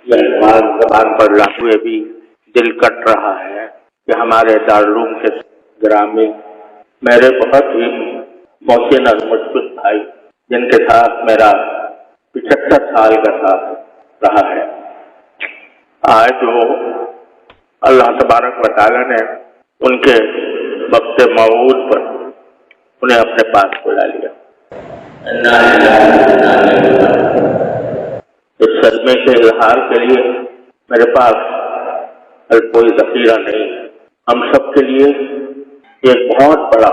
یہ الفاظ زبان پر لاتے ہوئے بھی دل کٹ رہا ہے کہ ہمارے دارالعلوم کے گرامی میرے بہت ہی محسن اور مشفق بھائی، جن کے ساتھ میرا 75 سال کا ساتھ رہا ہے، آج وہ اللہ تبارک و تعالیٰ نے ان کے وقت موعود پر انہیں اپنے پاس بلا لیا۔ اس صدمے کے اظہار کے لیے میرے پاس کوئی ذخیرہ نہیں ہے۔ ہم سب کے لیے ایک بہت بڑا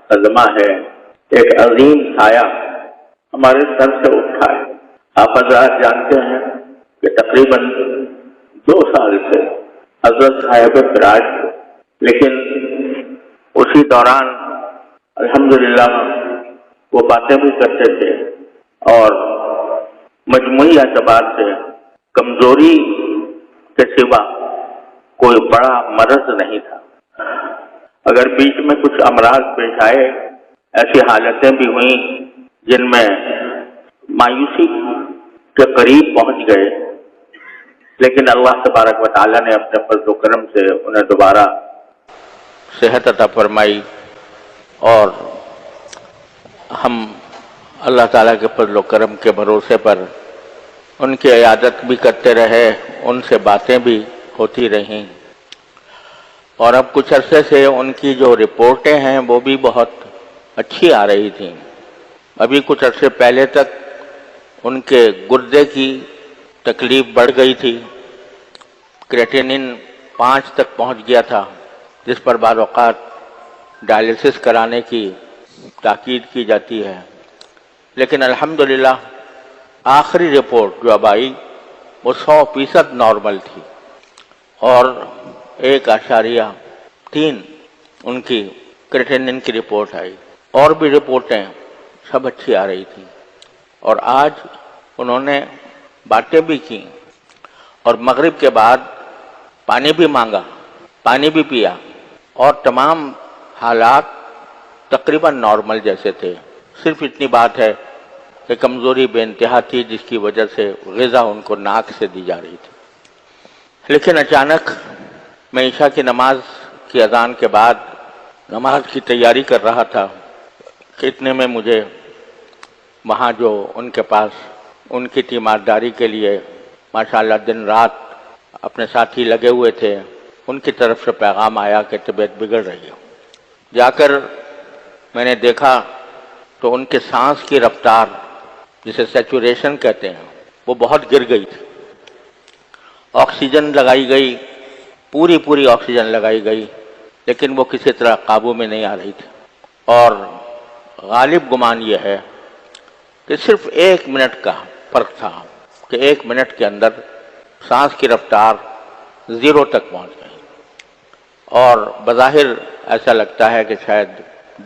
صدمہ ہے، ایک عظیم سایہ ہمارے سر سے اٹھا ہے۔ آپ حضرات جانتے ہیں کہ تقریباً 2 سال سے حضرت صاحب فراج تھے، لیکن اسی دوران الحمدللہ وہ باتیں بھی کرتے تھے اور مجموعی اعتبار سے کمزوری کے سوا کوئی بڑا مرض نہیں تھا۔ اگر بیچ میں کچھ امراض پیش آئے، ایسی حالتیں بھی ہوئیں جن میں مایوسی کے قریب پہنچ گئے، لیکن اللہ تبارک و تعالیٰ نے اپنے فضل و کرم سے انہیں دوبارہ صحت عطا فرمائی، اور ہم اللہ تعالیٰ کے فضل و کرم کے بھروسے پر ان کی عیادت بھی کرتے رہے، ان سے باتیں بھی ہوتی رہیں، اور اب کچھ عرصے سے ان کی جو رپورٹیں ہیں وہ بھی بہت اچھی آ رہی تھیں۔ ابھی کچھ عرصے پہلے تک ان کے گردے کی تکلیف بڑھ گئی تھی، کریٹینن 5 تک پہنچ گیا تھا، جس پر بعض اوقات ڈائلیسس کرانے کی تاکید کی جاتی ہے، لیکن الحمدللہ آخری رپورٹ جو اب آئی وہ 100% نارمل تھی، اور 1.3 ان کی کریٹینن کی رپورٹ آئی، اور بھی رپورٹیں سب اچھی آ رہی تھیں، اور آج انہوں نے باتیں بھی کی، اور مغرب کے بعد پانی بھی مانگا، پانی بھی پیا، اور تمام حالات تقریباً نارمل جیسے تھے۔ صرف اتنی بات ہے کہ کمزوری بے انتہا تھی، جس کی وجہ سے غذا ان کو ناک سے دی جا رہی تھی۔ لیکن اچانک میں عشاء کی نماز کی اذان کے بعد نماز کی تیاری کر رہا تھا کہ اتنے میں مجھے وہاں جو ان کے پاس ان کی تیمارداری کے لیے ماشاءاللہ دن رات اپنے ساتھی لگے ہوئے تھے، ان کی طرف سے پیغام آیا کہ طبیعت بگڑ رہی ہے۔ جا کر میں نے دیکھا تو ان کے سانس کی رفتار، جسے سیچوریشن کہتے ہیں، وہ بہت گر گئی تھی۔ آکسیجن لگائی گئی، پوری آکسیجن لگائی گئی، لیکن وہ کسی طرح قابو میں نہیں آ رہی تھی، اور غالب گمان یہ ہے کہ صرف 1 منٹ کا فرق تھا کہ 1 منٹ کے اندر سانس کی رفتار 0 تک پہنچ گئی، اور بظاہر ایسا لگتا ہے کہ شاید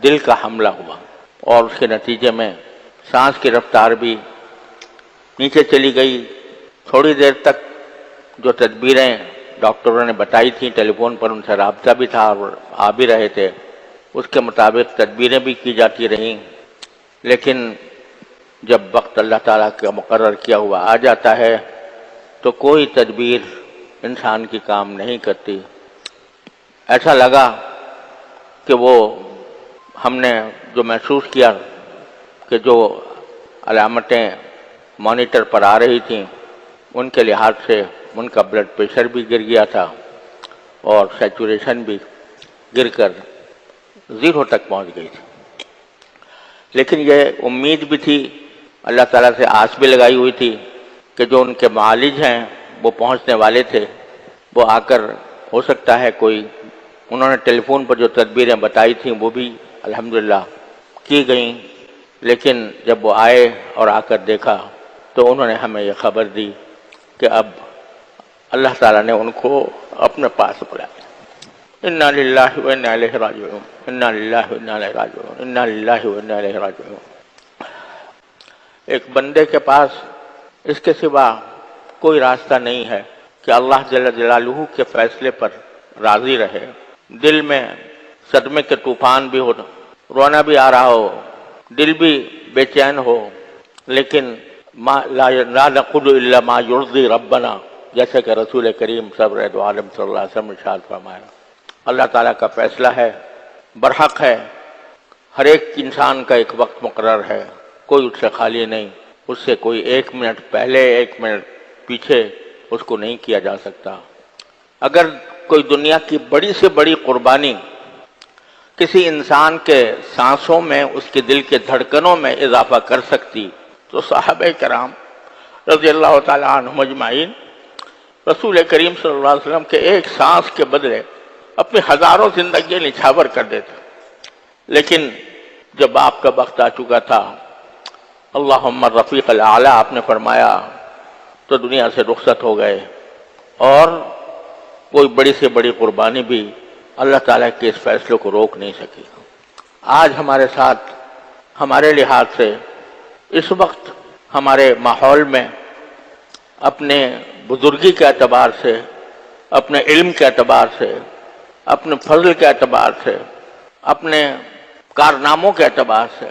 دل کا حملہ ہوا، اور اس کے نتیجے میں سانس کی رفتار بھی نیچے چلی گئی۔ تھوڑی دیر تک جو تدبیریں ڈاکٹروں نے بتائی تھیں، ٹیلی فون پر ان سے رابطہ بھی تھا اور آ بھی رہے تھے، اس کے مطابق تدبیریں بھی کی جاتی رہیں، لیکن جب وقت اللہ تعالیٰ کا مقرر کیا ہوا آ جاتا ہے تو کوئی تدبیر انسان کی کام نہیں کرتی۔ ایسا لگا کہ وہ ہم نے جو محسوس کیا کہ جو علامتیں مانیٹر پر آ رہی تھیں، ان کے لحاظ سے ان کا بلڈ پریشر بھی گر گیا تھا، اور سیچوریشن بھی گر کر 0 تک پہنچ گئی تھی۔ لیکن یہ امید بھی تھی، اللہ تعالیٰ سے آس بھی لگائی ہوئی تھی کہ جو ان کے معالج ہیں وہ پہنچنے والے تھے، وہ آ کر ہو سکتا ہے کوئی، انہوں نے ٹیلی فون پر جو تدبیریں بتائی تھیں وہ بھی الحمدللہ کی گئیں، لیکن جب وہ آئے اور آ کر دیکھا تو انہوں نے ہمیں یہ خبر دی کہ اب اللہ تعالیٰ نے ان کو اپنے پاس بلایا۔ انا للہ و انا الیہ راجعون، انا للہ و انا الیہ راجعون، انا للہ و انا الیہ راجعون۔ ایک بندے کے پاس اس کے سوا کوئی راستہ نہیں ہے کہ اللہ جل جلالہ کے فیصلے پر راضی رہے۔ دل میں صدمے کے طوفان بھی ہو، رونا بھی آ رہا ہو، دل بھی بے چین ہو، لیکن لا نقول الا ما یرضی ربنا، جیسے کہ رسول کریم صبر دو عالم صلی اللہ علیہ وسلم ارشاد فرمایا، اللہ تعالیٰ کا فیصلہ ہے، برحق ہے، ہر ایک انسان کا ایک وقت مقرر ہے، کوئی اس سے خالی نہیں، اس سے کوئی 1 منٹ پہلے 1 منٹ پیچھے اس کو نہیں کیا جا سکتا۔ اگر کوئی دنیا کی بڑی سے بڑی قربانی کسی انسان کے سانسوں میں، اس کے دل کے دھڑکنوں میں اضافہ کر سکتی تو صحابہ کرام رضی اللہ تعالیٰ عنہم اجمعین رسول کریم صلی اللہ علیہ وسلم کے ایک سانس کے بدلے اپنی ہزاروں زندگیاں نچھاور کر دیتے۔ لیکن جب آپ کا وقت آ چکا تھا، اللہم الرفیق الاعلیٰ آپ نے فرمایا، تو دنیا سے رخصت ہو گئے، اور کوئی بڑی سے بڑی قربانی بھی اللہ تعالیٰ کے اس فیصلے کو روک نہیں سکی۔ آج ہمارے ساتھ ہمارے لحاظ سے اس وقت ہمارے ماحول میں اپنے بزرگی کے اعتبار سے، اپنے علم کے اعتبار سے، اپنے فضل کے اعتبار سے، اپنے کارناموں کے اعتبار سے،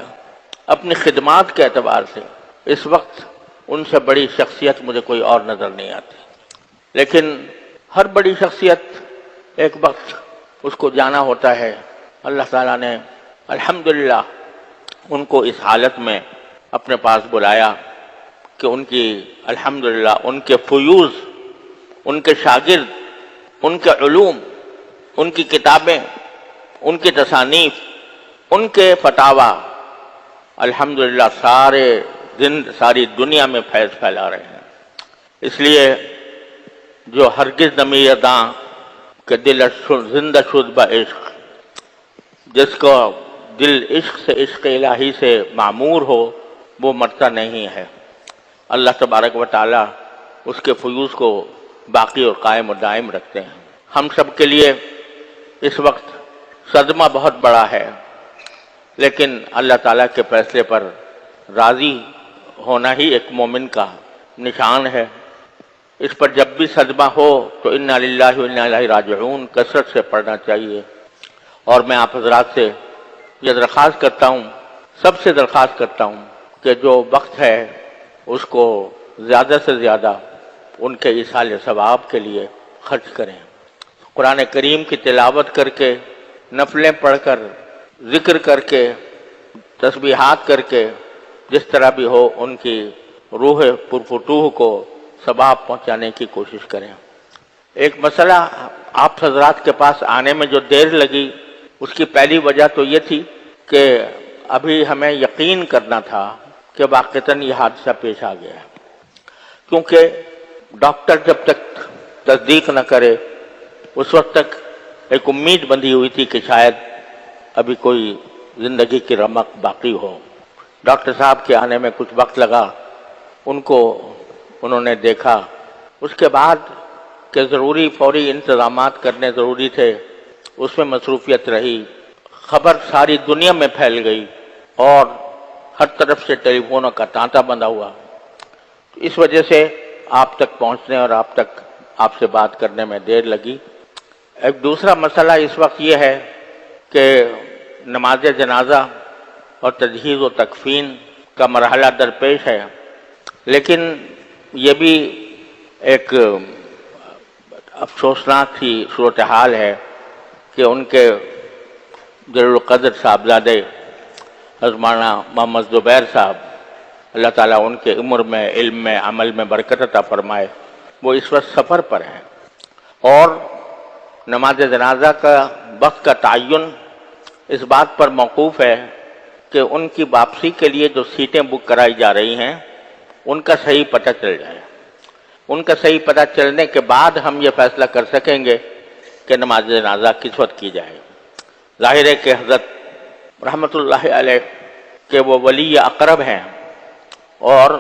اپنی خدمات کے اعتبار سے اس وقت ان سے بڑی شخصیت مجھے کوئی اور نظر نہیں آتی۔ لیکن ہر بڑی شخصیت ایک وقت اس کو جانا ہوتا ہے۔ اللہ تعالیٰ نے الحمدللہ ان کو اس حالت میں اپنے پاس بلایا کہ ان کی الحمدللہ ان کے فیوض، ان کے شاگرد، ان کے علوم، ان کی کتابیں، ان کی تصانیف، ان کے فتاوی الحمدللہ ساری دنیا میں فیض پھیلا رہے ہیں۔ اس لیے جو ہرگز نمی داں کہ دل زندہ شد بعشق، جس کو دل عشق سے، عشق الہی سے معمور ہو، وہ مرتا نہیں ہے۔ اللہ تبارک و تعالی اس کے فیوض کو باقی اور قائم و دائم رکھتے ہیں۔ ہم سب کے لیے اس وقت صدمہ بہت بڑا ہے، لیکن اللہ تعالیٰ کے فیصلے پر راضی ہونا ہی ایک مومن کا نشان ہے۔ اس پر جب بھی صدمہ ہو تو انا للہ و انا الیہ راجعون کثرت سے پڑھنا چاہیے۔ اور میں آپ حضرات سے یہ درخواست کرتا ہوں، سب سے درخواست کرتا ہوں کہ جو وقت ہے اس کو زیادہ سے زیادہ ان کے ایصال ثواب کے لیے خرچ کریں۔ قرآن کریم کی تلاوت کر کے، نفلیں پڑھ کر، ذکر کر کے، تسبیحات کر کے، جس طرح بھی ہو ان کی روح پرفتوح کو ثواب پہنچانے کی کوشش کریں۔ ایک مسئلہ آپ حضرات کے پاس آنے میں جو دیر لگی، اس کی پہلی وجہ تو یہ تھی کہ ابھی ہمیں یقین کرنا تھا کہ واقعتاً یہ حادثہ پیش آ گیا ہے، کیونکہ ڈاکٹر جب تک تصدیق نہ کرے اس وقت تک ایک امید بندھی ہوئی تھی کہ شاید ابھی کوئی زندگی کی رمق باقی ہو۔ ڈاکٹر صاحب کے آنے میں کچھ وقت لگا، انہوں نے دیکھا، اس کے بعد کہ ضروری فوری انتظامات کرنے ضروری تھے، اس میں مصروفیت رہی، خبر ساری دنیا میں پھیل گئی اور ہر طرف سے ٹیلی فونوں کا تانتا بندھا ہوا۔ اس وجہ سے آپ تک پہنچنے اور آپ سے بات کرنے میں دیر لگی۔ ایک دوسرا مسئلہ اس وقت یہ ہے کہ نماز جنازہ اور تجہیز و تکفین کا مرحلہ درپیش ہے، لیکن یہ بھی ایک افسوسناک سی صورتحال ہے کہ ان کے جلیل القدر صاحبزادے حضرت مولانا محمد زبیر صاحب، اللہ تعالیٰ ان کے عمر میں، علم میں، عمل میں برکت عطا فرمائے، وہ اس وقت سفر پر ہیں، اور نماز جنازہ کا وقت کا تعین اس بات پر موقوف ہے کہ ان کی واپسی کے لیے جو سیٹیں بک کرائی جا رہی ہیں ان کا صحیح پتہ چل جائے۔ ان کا صحیح پتہ چلنے کے بعد ہم یہ فیصلہ کر سکیں گے کہ نماز جنازہ کس وقت کی جائے۔ ظاہر ہے کہ حضرت رحمۃ اللہ علیہ کہ وہ ولی اقرب ہیں، اور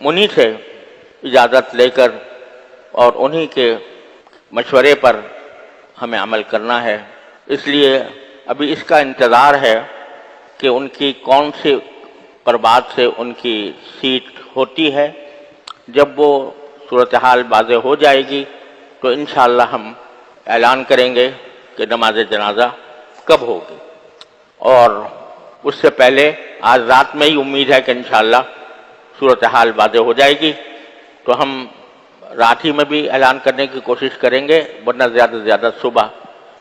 انہی سے اجازت لے کر اور انہی کے مشورے پر ہمیں عمل کرنا ہے۔ اس لیے ابھی اس کا انتظار ہے کہ ان کی کون سی پربات سے ان کی سیٹ ہوتی ہے۔ جب وہ صورتحال واضح ہو جائے گی تو انشاءاللہ ہم اعلان کریں گے کہ نماز جنازہ کب ہوگی، اور اس سے پہلے آج رات میں ہی امید ہے کہ انشاءاللہ صورتحال واضح ہو جائے گی تو ہم رات ہی میں بھی اعلان کرنے کی کوشش کریں گے، ورنہ زیادہ سے زیادہ صبح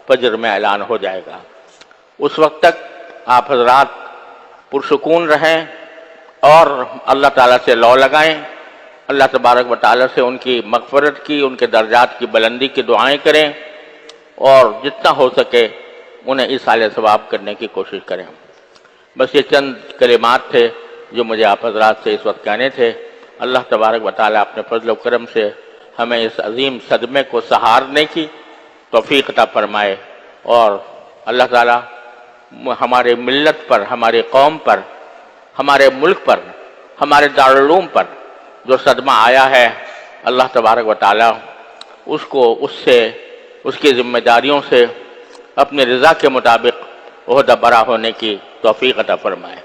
فجر میں اعلان ہو جائے گا۔ اس وقت تک آپ حضرات پرسکون رہیں اور اللہ تعالیٰ سے لو لگائیں، اللہ تبارک و تعالیٰ سے ان کی مغفرت کی، ان کے درجات کی بلندی کی دعائیں کریں، اور جتنا ہو سکے انہیں ایصال ثواب کرنے کی کوشش کریں۔ بس یہ چند کلمات تھے جو مجھے آپ حضرات سے اس وقت کہنے تھے۔ اللہ تبارک و تعالیٰ اپنے فضل و کرم سے ہمیں اس عظیم صدمے کو سہارنے کی توفیق عطا فرمائے، اور اللہ تعالیٰ ہمارے ملت پر، ہماری قوم پر، ہمارے ملک پر، ہمارے دارالعلوم پر جو صدمہ آیا ہے، اللہ تبارک و تعالیٰ اس کی ذمہ داریوں سے اپنی رضا کے مطابق عہدہ برا ہونے کی توفیق عطا فرمائے۔